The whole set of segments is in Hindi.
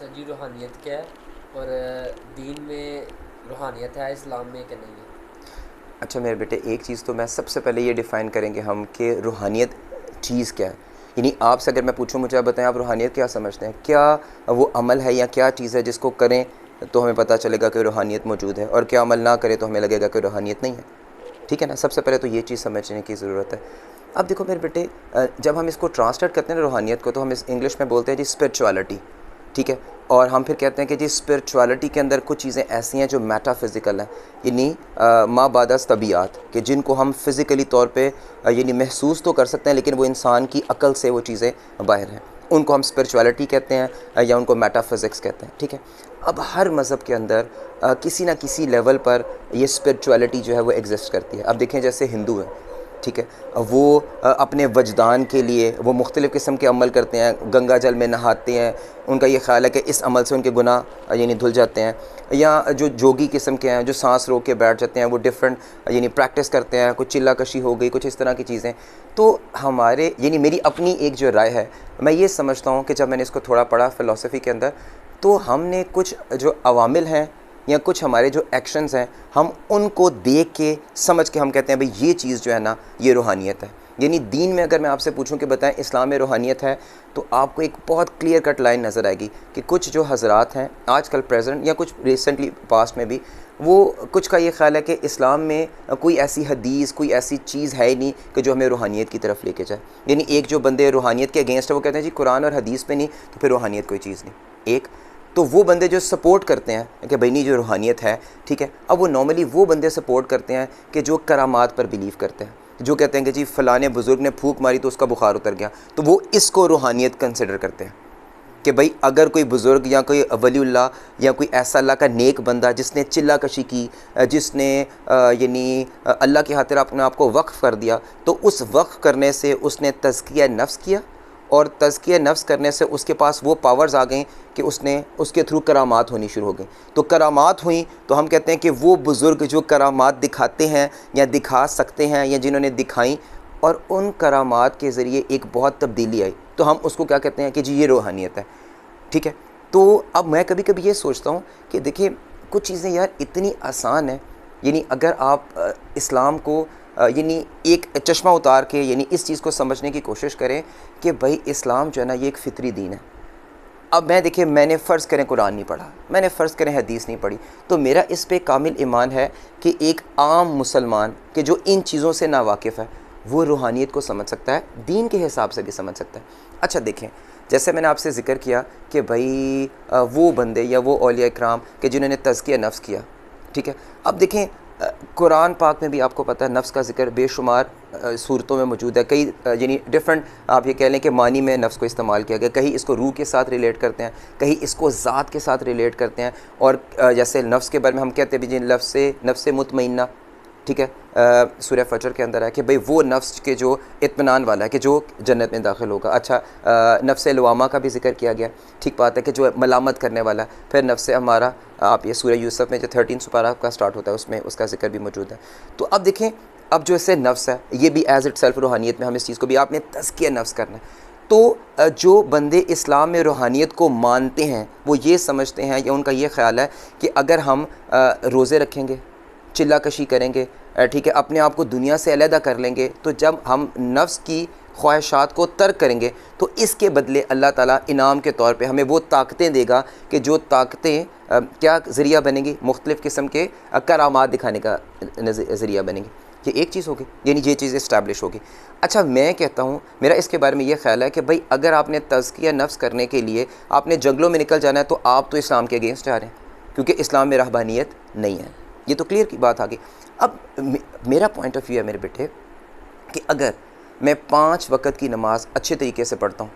अच्छा जी, रूहानियत क्या है? और दीन में रूहानियत है, इस्लाम में क्या नहीं है? अच्छा मेरे बेटे, एक चीज़ तो मैं सबसे पहले ये डिफ़ाइन करेंगे हम कि रूहानियत चीज़ क्या है। यानी आपसे अगर मैं पूछूं, मुझे आप बताएं, आप रूहानियत क्या समझते हैं? क्या वो अमल है या क्या चीज़ है जिसको करें तो हमें पता चलेगा कि रूहानियत मौजूद है, और क्या अमल ना करें तो हमें लगेगा कि रूहानियत नहीं है? ठीक है ना, सबसे पहले तो ये चीज़ समझने की ज़रूरत है। अब देखो मेरे बेटे, जब हम इसको ट्रांसलेट करते हैं ना रूहानियत को, तो हम इस इंग्लिश में बोलते हैं जी स्पिरिचुअलिटी। ठीक है, और हम फिर कहते हैं कि जी स्पिरिचुअलिटी के अंदर कुछ चीज़ें ऐसी हैं जो मेटाफिज़िकल हैं, यानी माबादस तबीयात, कि जिनको हम फिज़िकली तौर पे यानी महसूस तो कर सकते हैं, लेकिन वो इंसान की अकल से वो चीज़ें बाहर हैं। उनको हम स्पिरिचुअलिटी कहते हैं, या उनको मेटाफिज़िक्स कहते हैं। ठीक है, अब हर मज़हब के अंदर किसी ना किसी लेवल पर ये स्पिरिचुअलिटी जो है वो एग्जिस्ट करती है। अब देखें, जैसे हिंदू है, ठीक है, वो अपने वजदान के लिए वो मुख्तलिफ़ किस्म के अमल करते हैं, गंगा जल में नहाते हैं, उनका ये ख्याल है कि इस अमल से उनके गुनाह यानी धुल जाते हैं। या जो जोगी किस्म के हैं, जो सांस रोक के बैठ जाते हैं, वो डिफरेंट यानी प्रैक्टिस करते हैं, कुछ चिल्ला कशी हो गई, कुछ इस तरह की चीज़ें। तो हमारे यानी मेरी अपनी एक जो राय है, मैं ये समझता हूँ कि जब मैंने इसको थोड़ा पढ़ा फ़िलासफ़ी के अंदर, तो हमने कुछ जो अवामिल हैं या कुछ हमारे जो एक्शंस हैं, हम उनको देख के समझ के हम कहते हैं भाई ये चीज़ जो है ना, ये रूहानियत है। यानी दीन में अगर मैं आपसे पूछूं कि बताएं इस्लाम में रूहानियत है, तो आपको एक बहुत क्लियर कट लाइन नज़र आएगी कि कुछ जो हजरात हैं आजकल प्रेजेंट या कुछ रिसेंटली पास्ट में भी, वो कुछ का ये ख्याल है कि इस्लाम में कोई ऐसी हदीस, कोई ऐसी चीज़ है ही नहीं कि जो हमें रूहानियत की तरफ लेके जाए। यानी एक जो बंदे रूहानियत के अगेंस्ट है, वो कहते हैं जी कुरान और हदीस पे नहीं, तो फिर रूहानियत कोई चीज़ नहीं। एक तो वो बंदे जो सपोर्ट करते हैं कि भाई नहीं जो रूहानियत है, ठीक है, अब वो नॉर्मली वो बंदे सपोर्ट करते हैं कि जो करामात पर बिलीव करते हैं, जो कहते हैं कि जी फ़लाने बुज़ुर्ग ने फूंक मारी तो उसका बुखार उतर गया, तो वो इसको रूहानियत कंसिडर करते हैं कि भाई अगर कोई बुज़ुर्ग या कोई वलीउल्लाह या कोई ऐसा अल्लाह का नेक बंदा जिसने चिल्ला कशी की, जिसने यानी अल्लाह की खातिर अपने आप को वक्फ़ कर दिया, तो उस वक्फ़ करने से उसने तज़किया नफ्स किया, और तज़किया नफ्स करने से उसके पास वो पावर्स आ गई कि उसने उसके थ्रू करामात होनी शुरू हो गई। तो करामात हुई तो हम कहते हैं कि वो बुज़ुर्ग जो करामात दिखाते हैं या दिखा सकते हैं या जिन्होंने दिखाई, और उन करामात के ज़रिए एक बहुत तब्दीली आई, तो हम उसको क्या कहते हैं कि जी ये रूहानियत है। ठीक है, तो अब मैं कभी कभी ये सोचता हूँ कि देखिए कुछ चीज़ें यार इतनी आसान है, यानी अगर आप इस्लाम को यानी एक चश्मा उतार के यानी इस चीज़ को समझने की कोशिश करें कि भाई इस्लाम जो है ना, ये एक फ़ितरी दीन है। अब मैं देखिए, मैंने फ़र्ज़ करें कुरान नहीं पढ़ा, मैंने फ़र्ज़ करें हदीस नहीं पढ़ी, तो मेरा इस पे कामिल ईमान है कि एक आम मुसलमान के जो इन चीज़ों से नावाकिफ़ है, वो रूहानियत को समझ सकता है, दीन के हिसाब से भी समझ सकता है। अच्छा देखें, जैसे मैंने आपसे ज़िक्र किया कि भाई वो बंदे या वो औलिया इकराम के जिन्होंने तज़किया नफ्स किया, ठीक है। अब देखें, कुरान पाक में भी आपको पता है नफ्स का ज़िक्र बेशुमार सूरतों में मौजूद है। कई यानी डिफरेंट आप ये कह लें कि मानी में नफ्स को इस्तेमाल किया गया। कहीं इसको रूह के साथ रिलेट करते हैं, कहीं इसको ज़ात के साथ रिलेट करते हैं, और जैसे नफ्स के बारे में हम कहते हैं भी जी नफ्स मुतमइन्ना, ठीक है, सूरह फजर के अंदर है कि भाई वो नफ्स के जो इत्मीनान वाला है कि जो जन्नत में दाखिल होगा। अच्छा, नफ्स लवामा का भी जिक्र किया गया, ठीक बात है, कि जो मलामत करने वाला है। फिर नफ्स हमारा, आप ये सूरह यूसुफ में जो 13 सुपारा का स्टार्ट होता है उसमें उसका जिक्र भी मौजूद है। तो अब देखें, अब जो इससे नफ्स है, ये भी एज इट सेल्फ रूहानियत में हम इस चीज़ को भी, आपने तज़किया नफ्स करना है। तो जो बंदे इस्लाम में रूहानियत को मानते हैं, वो ये समझते हैं या उनका ये ख्याल है कि अगर हम रोज़े रखेंगे, चिल्ला कशी करेंगे, ठीक है, अपने आप को दुनिया से अलहदा कर लेंगे, तो जब हम नफ्स की ख्वाहिशात को तर्क करेंगे, तो इसके बदले अल्लाह ताला इनाम के तौर पे हमें वो ताकतें देगा कि जो ताकतें क्या ज़रिया बनेंगी, मुख्तलिफ़ किस्म के करामात दिखाने का ज़रिया बनेंगी। ये एक चीज़ होगी, यानी ये चीज़ इस्टेब्लिश होगी। अच्छा, मैं कहता हूँ, मेरा इसके बारे में ये ख्याल है कि भाई अगर आपने तज़किया नफ्स करने के लिए आपने जंगलों में निकल जाना है, तो आप तो इस्लाम के अगेंस्ट जा रहे हैं, क्योंकि इस्लाम में रहबानियत नहीं है। ये तो क्लियर की बात आ गई। अब मेरा पॉइंट ऑफ व्यू है मेरे बेटे कि अगर मैं 5 वक़्त की नमाज़ अच्छे तरीके से पढ़ता हूँ,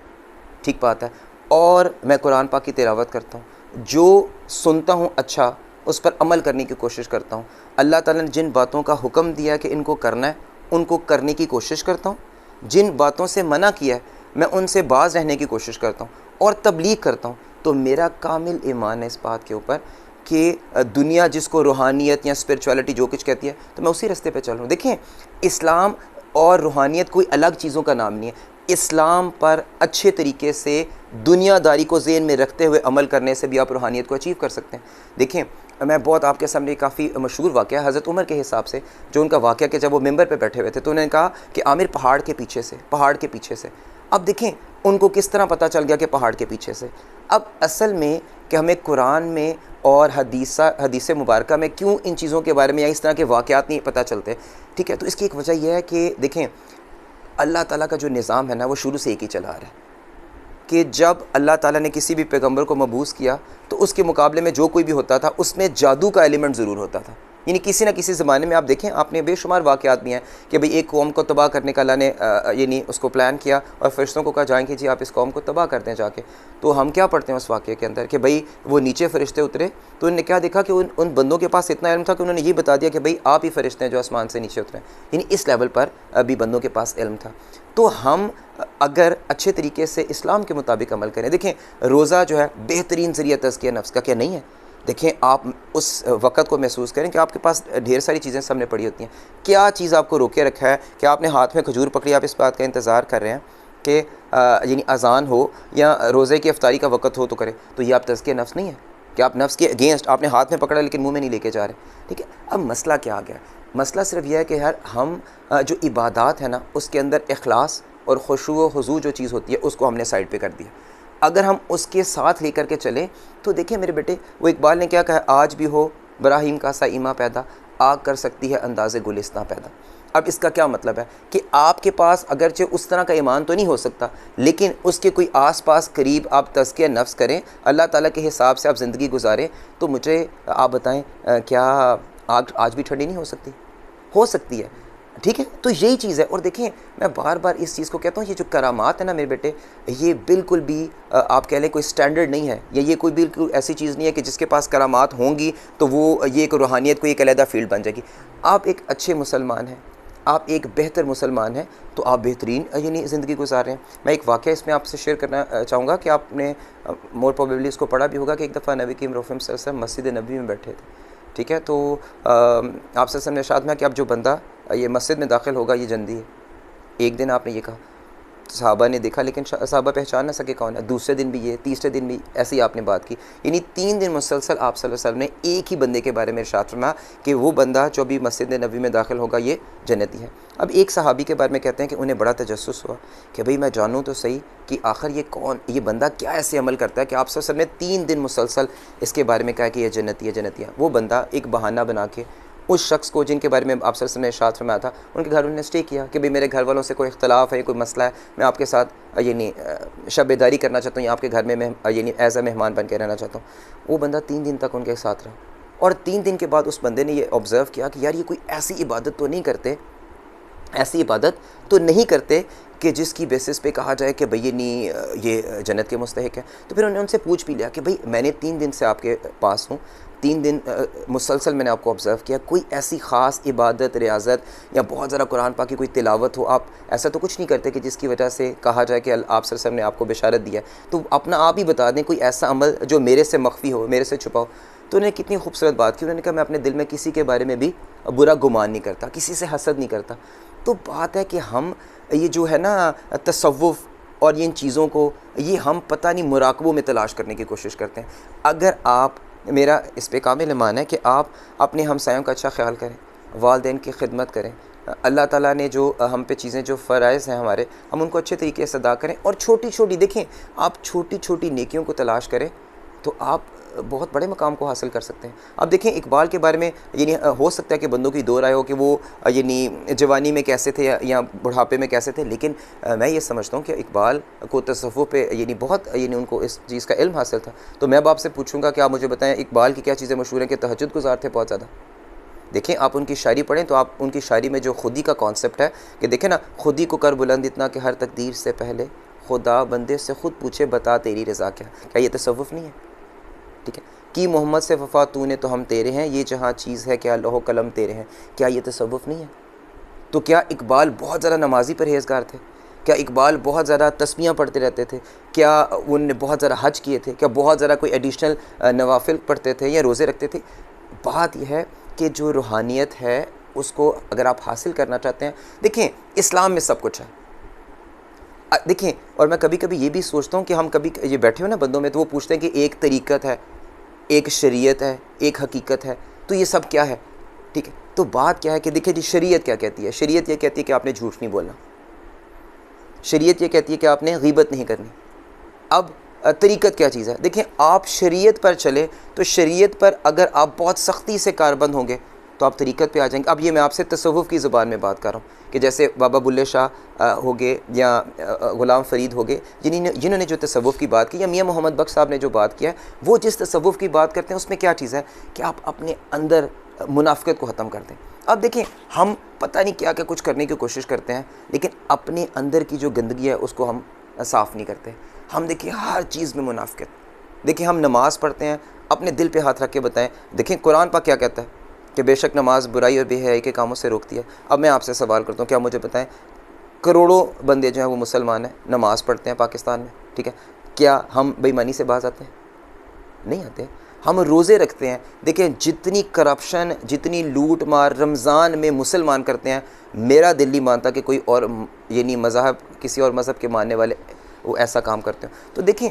ठीक बात है, और मैं कुरान पाक की तिलावत करता हूँ, जो सुनता हूँ अच्छा उस पर अमल करने की कोशिश करता हूँ, अल्लाह ताला ने जिन बातों का हुक्म दिया कि इनको करना है उनको करने की कोशिश करता हूँ, जिन बातों से मना किया है मैं उनसे बाज रहने की कोशिश करता हूँ, और तबलीग करता हूँ, तो मेरा कामिल ईमान है इस बात के ऊपर कि दुनिया जिसको रूहानियत या स्पिरिचुअलिटी जो कुछ कहती है, तो मैं उसी रास्ते पे चल रहा हूँ। देखें, इस्लाम और रूहानियत कोई अलग चीज़ों का नाम नहीं है। इस्लाम पर अच्छे तरीके से दुनियादारी को ज़हन में रखते हुए अमल करने से भी आप रूहानियत को अचीव कर सकते हैं। देखें, मैं बहुत आपके सामने काफ़ी मशहूर वाक़या है हज़रत उमर के हिसाब से, जो उनका वाक़या कि जब वो मिंबर पे बैठे हुए थे तो उन्होंने कहा कि आमिर पहाड़ के पीछे से। अब देखें उनको किस तरह पता चल गया कि पहाड़ के पीछे से। अब असल में कि हमें कुरान में और हदीस मुबारक में क्यों इन चीज़ों के बारे में या इस तरह के वाक़यात नहीं पता चलते, ठीक है। तो इसकी एक वजह यह है कि देखें अल्लाह ताला का जो निज़ाम है ना वो शुरू से एक ही चला आ रहा है कि जब अल्लाह ताला ने किसी भी पैगंबर को मबूस किया तो उसके मुकाबले में जो कोई भी होता था उसमें जादू का एलिमेंट ज़रूर होता था। यानी किसी न किसी ज़माने में आप देखें, आपने बेशुमार वाक़यात भी हैं कि भाई एक कौम को तबाह करने का अल्लाह ने यानी उसको प्लान किया और फरिश्तों को कहा जाएँ कि जी आप इस कौम को तबाह करते हैं जाके। तो हम क्या पढ़ते हैं उस वाक़े के अंदर कि भाई वो नीचे फ़रिश्ते उतरे तो उन्होंने क्या देखा कि उन बंदों के पास इतना इल्म था कि उन्होंने ये बता दिया कि भाई आप ही फ़रिश्ते हैं जो आसमान से नीचे उतरे। यानी इस लेवल पर अभी बंदों के पास इल्म था। तो हम अगर अच्छे तरीके से इस्लाम के मुताबिक अमल करें, देखें रोज़ा जो है बेहतरीन ज़रिया तज़किया नफ्स का, क्या नहीं है। देखें आप उस वक़्त को महसूस करें कि आपके पास ढेर सारी चीज़ें सामने पड़ी होती हैं, क्या चीज़ आपको रोके रखा है कि आपने हाथ में खजूर पकड़ी, आप इस बात का इंतज़ार कर रहे हैं कि यानी अज़ान हो या रोज़े की इफ्तारी का वक़्त हो तो करें। तो ये आप तज़किया नफ्स नहीं है कि आप नफ्स के अगेंस्ट आपने हाथ में पकड़ा लेकिन मुँह में नहीं लेके जा रहे, ठीक है। अब मसला क्या आ गया, मसला सिर्फ यह है कि यार हम जो इबादत है ना उसके अंदर इखलास और खुशू व हुजू जो चीज़ होती है उसको हमने साइड पे कर दिया। अगर हम उसके साथ लेकर के चलें तो देखिए मेरे बेटे, वो इकबाल ने क्या कहा, आज भी हो इब्राहिम का सा ईमा पैदा, आग कर सकती है अंदाज़े गुलिस्तां पैदा। अब इसका क्या मतलब है कि आपके पास अगरचे उस तरह का ईमान तो नहीं हो सकता, लेकिन उसके कोई आस पास करीब आप तज़किया नफ्स करें, अल्लाह ताला के हिसाब से आप ज़िंदगी गुजारें, तो मुझे आप बताएं क्या आग आज भी ठंडी नहीं हो सकती? हो सकती है, ठीक है। तो यही चीज़ है। और देखें मैं बार बार इस चीज़ को कहता हूँ, ये जो करामात है ना मेरे बेटे, ये बिल्कुल भी आप कह लें कोई स्टैंडर्ड नहीं है, या ये कोई बिल्कुल ऐसी चीज़ नहीं है कि जिसके पास करामात होंगी तो वो ये एक रूहानियत को एक अलहदा फील्ड बन जाएगी। आप एक अच्छे मुसलमान हैं, आप एक बेहतर मुसलमान हैं, तो आप बेहतरीन यानी ज़िंदगी गुजार रहे हैं। मैं एक वाक़या इसमें आपसे शेयर करना चाहूँगा कि आपने मोर प्रोबेबली इसको पढ़ा भी होगा कि एक दफ़ा नबी करीम रसूल सल्लल्लाहु अलैहि वसल्लम मस्जिद नबी में बैठे थे, ठीक है। तो आप सल्लल्लाहु ने इरशाद में कि अब जो बंदा ये मस्जिद में दाखिल होगा ये जन्नती है। एक दिन आपने ये कहा, सहाबा ने देखा लेकिन सहाबा पहचान ना सके कौन है। दूसरे दिन भी ये, तीसरे दिन भी ऐसी आपने बात की, यानी 3 दिन मुसलसल आप सल्लल्लाहु अलैहि वसल्लम ने एक ही बंदे के बारे में इरशाद फरमाया कि वो बंदा जो अभी मस्जिद नबी में दाखिल होगा ये जन्नती है। अब एक सहाबी के बारे में कहते हैं कि उन्हें बड़ा तजस्सुस हुआ कि भाई मैं जानूँ तो सही कि आखिर ये कौन, ये बंदा क्या ऐसे अमल करता है कि आप सल्लल्लाहु अलैहि वसल्लम ने 3 दिन मुसलसल इसके बारे में कहा कि ये जन्नती है, जन्नती है। वो बंदा एक बहाना बना के उस शख्स को जिनके बारे में आप सल्लल्लाहु अलैहि वसल्लम ने इरशाद फरमाया था उनके घर उन्होंने स्टे किया कि भाई मेरे घर वालों से कोई इख्तलाफ है, कोई मसला है, मैं आपके साथ यानी शबेदारी करना चाहता हूँ या आपके घर में मैं यानी एज अ मेहमान बन के रहना चाहता हूँ। वो बंदा 3 दिन तक उनके साथ रहा और 3 दिन के बाद उस बंदे ने ये ऑब्ज़र्व किया कि यार ये कोई ऐसी इबादत तो नहीं करते, ऐसी इबादत तो नहीं करते कि जिसकी बेसिस पे कहा जाए कि भाई ये जन्नत के मुस्तहिक है। तो फिर उन्होंने उनसे पूछ भी लिया कि भाई मैंने 3 दिन से आपके पास हूँ, 3 दिन मुसलसल मैंने आपको ऑब्ज़र्व किया, कोई ऐसी ख़ास इबादत, रियाज़त या बहुत ज़रा कुरान पाक की कोई तिलावत हो, आप ऐसा तो कुछ नहीं करते कि जिसकी वजह से कहा जाए कि आप सल्लल्लाहु अलैहि वसल्लम ने आपको बिशारत दिया है, तो अपना आप ही बता दें कोई ऐसा अमल जो मेरे से मख्फी हो, मेरे से छुपा हो। तो उन्होंने कितनी खूबसूरत बात की, उन्होंने कहा मैं अपने दिल में किसी के बारे में भी बुरा गुमान नहीं करता, किसी से हसद नहीं करता। तो बात है कि हम ये जो है ना तसव्वुफ़ और इन चीज़ों को ये हम पता नहीं मुराकबों में तलाश करने की कोशिश करते हैं। अगर आप, मेरा इस पे कामिल ईमान है कि आप अपने हमसायों का अच्छा ख्याल करें, वालिदैन की खिदमत करें, अल्लाह ताला ने जो हम पे चीज़ें जो फ़राइज़ हैं हमारे, हम उनको अच्छे तरीके से अदा करें और छोटी छोटी, देखें आप छोटी छोटी नेकियों को तलाश करें तो आप बहुत बड़े मकाम को हासिल कर सकते हैं। अब देखें इकबाल के बारे में यानी हो सकता है कि बंदों की दो राय हो कि वो यानी जवानी में कैसे थे या बुढ़ापे में कैसे थे, लेकिन मैं ये समझता हूँ कि इकबाल को तसव्वुफ़ पे यानी बहुत यानी उनको इस चीज़ का इल्म हासिल था। तो मैं अब आपसे पूछूंगा कि आप मुझे बताएं इकबाल की क्या चीज़ें मशहूर हैं कि तहज्जुद गुज़ार थे बहुत ज़्यादा। देखें आप उनकी शायरी पढ़ें तो आप उनकी शायरी में जो खुदी का कॉन्सेप्ट है कि देखें ना, खुदी को कर बुलंद इतना कि हर तकदीर से पहले खुदा बंदे से ख़ुद पूछे बता तेरी रज़ा क्या ये तसव्वुफ़ नहीं है? ठीक है, कि मोहम्मद से वफ़ा तूने तो हम तेरे हैं, ये जहाँ चीज़ है क्या लौह कलम तेरे हैं, क्या ये तसव्वुफ़ नहीं है? तो क्या इकबाल बहुत ज़्यादा नमाजी परहेज़गार थे? क्या इकबाल बहुत ज़्यादा तस्बीहां पढ़ते रहते थे? क्या उनने बहुत ज़्यादा हज किए थे? क्या बहुत ज़्यादा कोई एडिशनल नवाफिल पढ़ते थे या रोज़े रखते थे? बात यह है कि जो रूहानियत है उसको अगर आप हासिल करना चाहते हैं, देखें इस्लाम में सब कुछ है, देखें, और मैं कभी कभी ये भी सोचता हूँ कि हम कभी ये बैठे हो ना बंदों में, तो वो पूछते हैं कि एक तरीक़त है, एक शरीयत है, एक हकीकत है, तो ये सब क्या है? ठीक है, तो बात क्या है कि देखिए जी, शरीयत क्या कहती है? शरीयत ये कहती है कि आपने झूठ नहीं बोलना। शरीयत ये कहती है कि आपने गीबत नहीं करनी। अब तरीक़त क्या चीज़ है? देखिए, आप शरीयत पर चले तो शरीयत पर अगर आप बहुत सख्ती से कारबंद होंगे तो आप तरीक़त पे आ जाएंगे। अब ये मैं आपसे तसव्वुफ़ की ज़ुबान में बात कर रहा हूँ कि जैसे बाबा बुल्ले शाह हो गए या ग़ुलाम फ़रीद हो गए, जिन्होंने जो तसव्वुफ़ की बात की, या मियाँ मोहम्मद बख्श साहब ने जो बात किया है, वो जिस तसव्वुफ़ की बात करते हैं उसमें क्या चीज़ है कि आप अपने अंदर मुनाफ़िक़त को ख़त्म कर दें। अब देखिए, हम पता नहीं क्या क्या कुछ करने की कोशिश करते हैं, लेकिन अपने अंदर की जो गंदगी है उसको हम साफ़ नहीं करते। हम देखिए हर चीज़ में मुनाफ़िक़त। देखिए, हम नमाज़ पढ़ते हैं, अपने दिल पे हाथ रख के बताएं, देखें कुरान पाक क्या कहता है कि बेशक नमाज बुराई और बेहयाई के कामों से रोकती है। अब मैं आपसे सवाल करता हूँ, क्या मुझे बताएं, करोड़ों बंदे जो हैं वो मुसलमान हैं, नमाज़ पढ़ते हैं पाकिस्तान में, ठीक है, क्या हम बेईमानी से बाज आते हैं? नहीं आते। हम रोज़े रखते हैं, देखें जितनी करप्शन, जितनी लूट मार रमज़ान में मुसलमान करते हैं, मेरा दिल नहीं मानता कि कोई और यानी मज़हब, किसी और मज़हब के मानने वाले वो ऐसा काम करते हैं। तो देखें,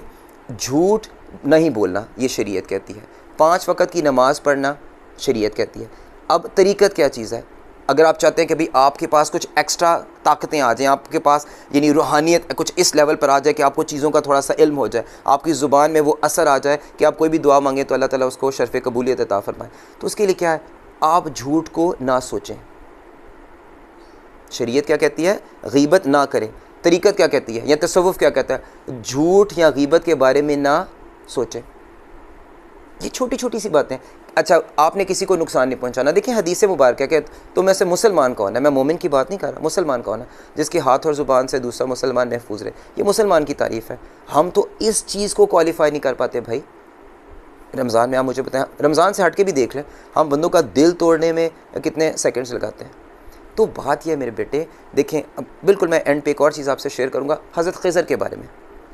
झूठ नहीं बोलना ये शरीयत कहती है, 5 वक़्त की नमाज़ पढ़ना शरीयत कहती है। अब तरीक़त क्या चीज़ है? अगर आप चाहते हैं कि भाई आपके पास कुछ एक्स्ट्रा ताकतें आ जाएं, आपके पास यानी रूहानियत कुछ इस लेवल पर आ जाए कि आपको चीज़ों का थोड़ा सा इल्म हो जाए, आपकी ज़ुबान में वो असर आ जाए कि आप कोई भी दुआ मांगें तो अल्लाह ताला उसको शर्फ़ कबूलियत अता फ़रमाए, तो उसके लिए क्या है? आप झूठ को ना सोचें। शरीयत क्या कहती है? गीबत ना करें। तरीक़त क्या कहती है या तसव्वुफ़ क्या कहता है? झूठ या गीबत के बारे में ना सोचें। ये छोटी छोटी सी बातें। अच्छा, आपने किसी को नुकसान नहीं पहुंचाना। देखिए, हदीस मुबारक है कि तो में से मुसलमान कौन है? मैं मोमिन की बात नहीं कर रहा, मुसलमान कौन है जिसके हाथ और ज़ुबान से दूसरा मुसलमान महफूज रहे। ये मुसलमान की तारीफ़ है। हम तो इस चीज़ को क्वालिफाई नहीं कर पाते भाई। रमज़ान में आप मुझे बताएं, रमज़ान से हट के भी देख लें, हम बंदों का दिल तोड़ने में कितने सेकेंड्स लगाते हैं। तो बात यह है मेरे बेटे, देखें, अब बिल्कुल मैं एंड पे एक और चीज़ आपसे शेयर करूँगा हज़रत ख़िज़र के बारे में,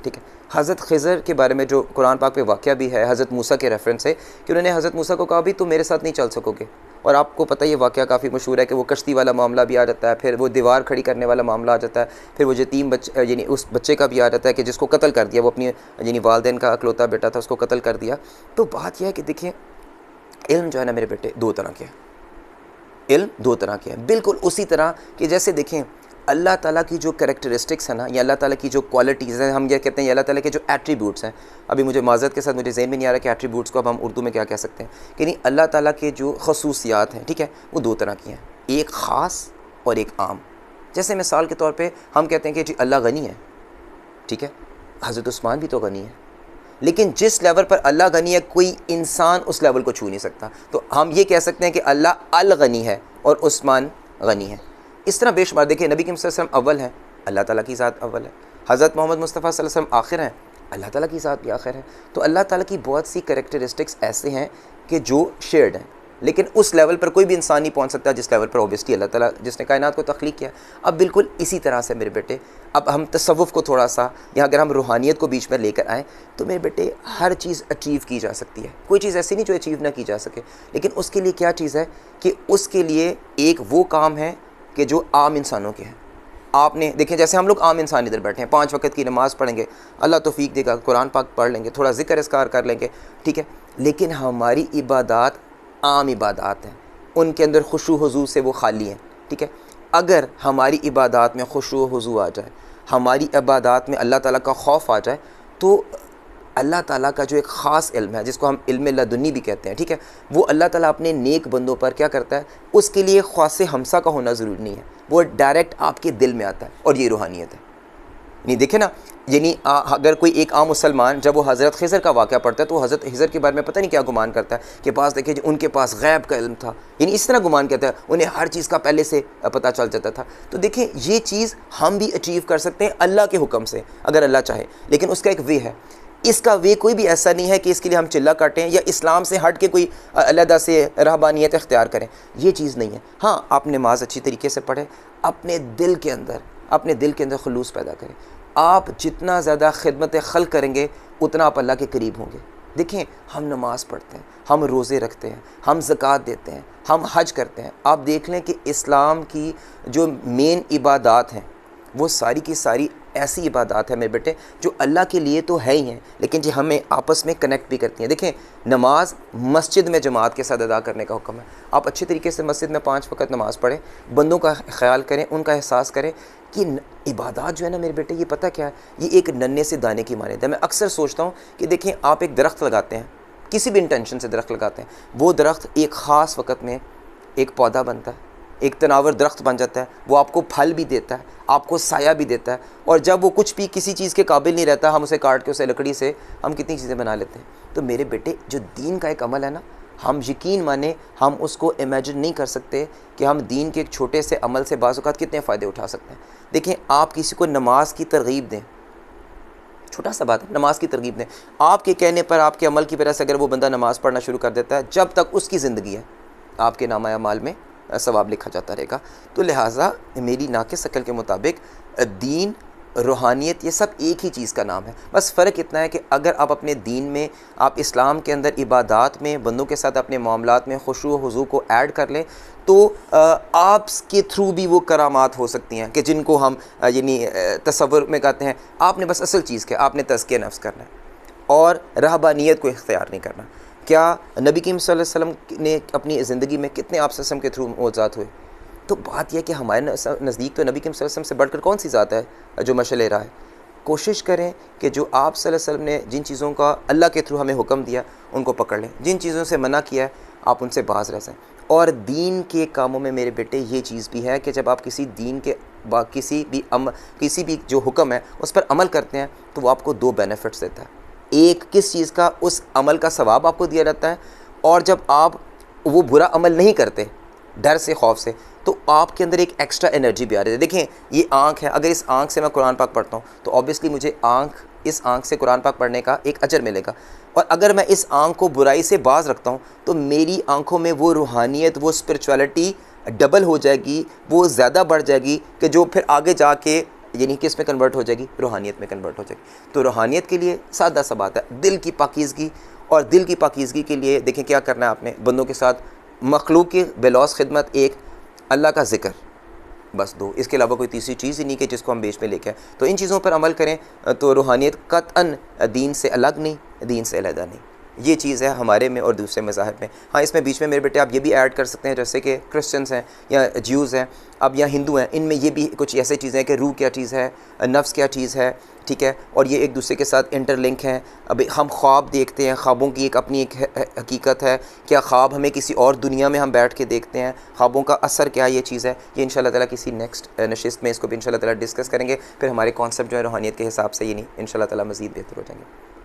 ठीक है। हज़रत ख़िज़र के बारे में जो कुरान पाक पे वाक़या भी है हज़रत मूसा के रेफरेंस से, कि उन्होंने हज़रत मूसा को कहा भी तुम मेरे साथ नहीं चल सकोगे। और आपको पता है ये वाक़या काफ़ी मशहूर है कि वो कश्ती वाला मामला भी आ जाता है, फिर वो दीवार खड़ी करने वाला मामला आ जाता है, फिर वो यतीम बच्चे यानी उस बच्चे का भी आ जाता है कि जिसको कत्ल कर दिया, वो अपनी यानी वालिदैन का अकलौता बेटा था, उसको कत्ल कर दिया। तो बात यह है कि देखिए, इल्म जो है ना मेरे बेटे, 2 तरह के हैं। इल्म 2 तरह के हैं, बिल्कुल उसी तरह कि जैसे देखें अल्लाह ताला की जो कैरेक्टरिस्टिक्स है ना, या अल्लाह ताला की जो क्वालिटीज़ हैं, हम ये कहते हैं अल्लाह ताला के जो एट्रीब्यूट्स हैं, अभी मुझे माज़रत के साथ मुझे ज़हन में नहीं आ रहा कि एट्रीब्यूट्स को अब हम उर्दू में क्या कह सकते हैं, कि नहीं, अल्लाह ताला के जो खसूसियात हैं, ठीक है, वो 2 तरह की हैं, एक ख़ास और एक आम। जैसे मिसाल के तौर पर हम कहते हैं कि जी अल्लाह गनी है, ठीक है, हज़रत उस्मान भी तो गनी है, लेकिन जिस लेवल पर अल्लाह गनी है कोई इंसान उस लेवल को छू नहीं सकता। तो हम ये कह सकते हैं कि अल्लाह अल गनी है और उस्मान गनी है। इस तरह बेशुमार देखिए, नबी के वसल्लम अव्वल है, अल्लाह ताला की ज़ात अव्वल है, हज़रत मोहम्मद मुस्तफ़ा सल्लल्लाहु अलैहि वसल्लम आखिर हैं, अल्लाह ताला की ज़ात भी आखिर है। तो अल्लाह ताला की बहुत सी कैरेक्टरिस्टिक्स ऐसे हैं कि जो शेयर्ड हैं, लेकिन उस लेवल पर कोई भी इंसान नहीं पहुंच सकता जिस लेवल पर ऑब्वियसली अल्लाह ताला जिसने कायनात को तख्लीक किया। अब बिल्कुल इसी तरह से मेरे बेटे, अब हम तसव्वुफ़ को थोड़ा सा, या अगर हम रूहानियत को बीच में लेकर आएँ, तो मेरे बेटे हर चीज़ अचीव की जा सकती है। कोई चीज़ ऐसी नहीं जो अचीव ना की जा सके, लेकिन उसके लिए क्या चीज़ है कि उसके लिए एक वो काम है कि जो आम इंसानों के हैं। आपने देखें, जैसे हम लोग आम इंसान इधर बैठे हैं, 5 वक़्त की नमाज़ पढ़ेंगे, अल्लाह तौफ़ीक देगा, कुरान पाक पढ़ लेंगे, थोड़ा ज़िक्र अस्कार कर लेंगे, ठीक है, लेकिन हमारी इबादत आम इबादत हैं, उनके अंदर खुशू हुज़ू से वो खाली हैं, ठीक है। अगर हमारी इबादत में खुशू हुज़ू आ जाए, हमारी इबादत में अल्लाह ताला का खौफ आ जाए, तो अल्लाह ताला का जो एक ख़ास इल्म है जिसको हम इल्म लदुन्नी भी कहते हैं, ठीक है, वो अल्लाह ताला अपने नेक बंदों पर क्या करता है, उसके लिए ख़ास हमसा का होना ज़रूरी नहीं है, वो डायरेक्ट आपके दिल में आता है, और ये रूहानियत है। नहीं देखे ना, यानी अगर कोई एक आम मुसलमान जब वो हज़रत ख़िज़र का वाक़या पढ़ता है तो हज़रत ख़िज़र के बारे में पता नहीं क्या गुमान करता है कि पास देखिए उनके पास गैब का इल्म था, यानी इस तरह गुमान कहता है, उन्हें हर चीज़ का पहले से पता चल जाता था। तो देखिए ये चीज़ हम भी अचीव कर सकते हैं अल्लाह के हुक्म से, अगर अल्लाह चाहे, लेकिन उसका एक वे है। इसका वे कोई भी ऐसा नहीं है कि इसके लिए हम चिल्ला काटें या इस्लाम से हट के कोई अलहदा से रहबानियत इख्तियार करें, ये चीज़ नहीं है। हाँ, आप नमाज अच्छी तरीके से पढ़ें, अपने दिल के अंदर खुलूस पैदा करें। आप जितना ज़्यादा खिदमत खल्क़ करेंगे उतना आप अल्लाह के करीब होंगे। देखें, हम नमाज़ पढ़ते हैं, हम रोज़े रखते हैं, हम ज़कात देते हैं, हम हज करते हैं। आप देख लें कि इस्लाम की जो मेन इबादत हैं वो सारी की सारी ऐसी इबादत है मेरे बेटे जो अल्लाह के लिए तो है ही हैं, लेकिन जो हमें आपस में कनेक्ट भी करती हैं। देखें, नमाज मस्जिद में जमात के साथ अदा करने का हुक्म है। आप अच्छे तरीके से मस्जिद में 5 वक्त नमाज़ पढ़ें, बंदों का ख्याल करें, उनका एहसास करें कि इबादत जो है ना मेरे बेटे, ये पता क्या है, ये एक नन्हे से दाने की मानद है। मैं अक्सर सोचता हूँ कि देखें, आप एक दरख्त लगाते हैं, किसी भी इंटेंशन से दरख्त लगाते हैं, वो दरख्त एक ख़ास वक़्त में एक पौधा बनता है, एक तनावर दरख्त बन जाता है, वो आपको फल भी देता है, आपको साया भी देता है, और जब वो कुछ भी किसी चीज़ के काबिल नहीं रहता, हम उसे काट के, उसे लकड़ी से हम कितनी चीज़ें बना लेते हैं। तो मेरे बेटे, जो दीन का एक अमल है ना, हम यकीन माने हम उसको इमेजिन नहीं कर सकते कि हम दीन के एक छोटे से अमल से बाज़ औक़ात कितने फ़ायदे उठा सकते हैं। देखें, आप किसी को नमाज की तरगीब दें, छोटा सा बात है, नमाज की तरगीब दें, आपके कहने पर, आपके अमल की वजह से अगर वो बंदा नमाज़ पढ़ना शुरू कर देता है, जब तक उसकी ज़िंदगी है आपके नामा अमाल में सवाब लिखा जाता रहेगा। तो लिहाजा मेरी नाक़िस अक़ल के मुताबिक दीन, रूहानियत, ये सब एक ही चीज़ का नाम है। बस फ़र्क इतना है कि अगर आप अपने दीन में, आप इस्लाम के अंदर इबादत में, बंदों के साथ अपने मामलात में खुशू व हुज़ू को ऐड कर लें, तो आपके थ्रू भी वो करामात हो सकती हैं कि जिनको हम यानी तसव्वुर में कहते हैं। आपने बस असल चीज़ क्या, आपने तज़किया नफ्स करना है और रहबानियत को इख्तियार नहीं करना। क्या नबी करीम सल्लल्लाहु अलैहि वसल्लम ने अपनी ज़िंदगी में कितने आप वसल्लम के थ्रू मौज़ात हुए? तो बात यह कि हमारे नज़दीक तो नबी करीम सल्लल्लाहु अलैहि वसल्लम से बढ़कर कौन सी ज़ात है जो मशअल ले रहा है। कोशिश करें कि जो आप सल्लल्लाहु अलैहि वसल्लम ने जिन चीज़ों का अल्लाह के थ्रू हमें हुक्म दिया, उनको पकड़ लें, जिन चीज़ों से मना किया है आप उनसे बाज रह जाएं। और दीन के कामों में मेरे बेटे ये चीज़ भी है कि जब आप किसी दीन के किसी भी जो हुक्म है उस पर अमल करते हैं, तो वो आपको 2 बेनिफिट्स देता है। एक, किस चीज़ का, उस अमल का सवाब आपको दिया जाता है, और जब आप वो बुरा अमल नहीं करते डर से, खौफ से, तो आपके अंदर एक एक्स्ट्रा एनर्जी भी आ रही है। देखें, ये आँख है, अगर इस आँख से मैं कुरान पाक पढ़ता हूँ तो ऑब्वियसली मुझे इस आँख से कुरान पाक पढ़ने का एक अजर मिलेगा, और अगर मैं इस आँख को बुराई से बाज रखता हूँ तो मेरी आँखों में वो रूहानियत, वो स्पिरिचुअलिटी डबल हो जाएगी, वो ज़्यादा बढ़ जाएगी, कि जो फिर आगे जाके यानी किस में कन्वर्ट हो जाएगी, रूहानियत में कन्वर्ट हो जाएगी। तो रूहानियत के लिए सादा सा बात है, दिल की पाकीज़गी, और दिल की पाकीज़गी के लिए देखें क्या करना है आपने, बंदों के साथ मखलूक की बेलौस खिदमत, एक अल्लाह का ज़िक्र, बस 2, इसके अलावा कोई तीसरी चीज़ ही नहीं कि जिसको हम बीच में लेके आए। तो इन चीज़ों पर अमल करें तो रूहानियत कतअन दीन से अलग नहीं, दीन से अलहदा नहीं। ये चीज़ है हमारे में और दूसरे मज़ाहिब में। हाँ, इसमें बीच में मेरे बेटे आप ये भी ऐड कर सकते हैं, जैसे कि क्रिश्चियंस हैं या ज्यूज़ हैं, अब या हिंदू हैं, इनमें ये भी कुछ ऐसी चीज़ें हैं कि रूह क्या चीज़ है, नफ्स क्या चीज़ है, ठीक है, और ये एक दूसरे के साथ इंटरलिंक हैं। अब हम ख्वाब देखते हैं, ख्वाबों की एक अपनी एक हकीकत है, क्या ख्वाब हमें किसी और दुनिया में हम बैठ के देखते हैं, ख्वाबों का असर क्या ये चीज़ है, ये इंशाअल्लाह ताला किसी नेक्स्ट नशिस्त में इसको भी इंशाअल्लाह ताला डिस्कस करेंगे। फिर हमारे कॉन्सेप्ट जो है रूहानियत के हिसाब से ये नहीं इंशाअल्लाह ताला मज़ीद बेहतर हो जाएंगे।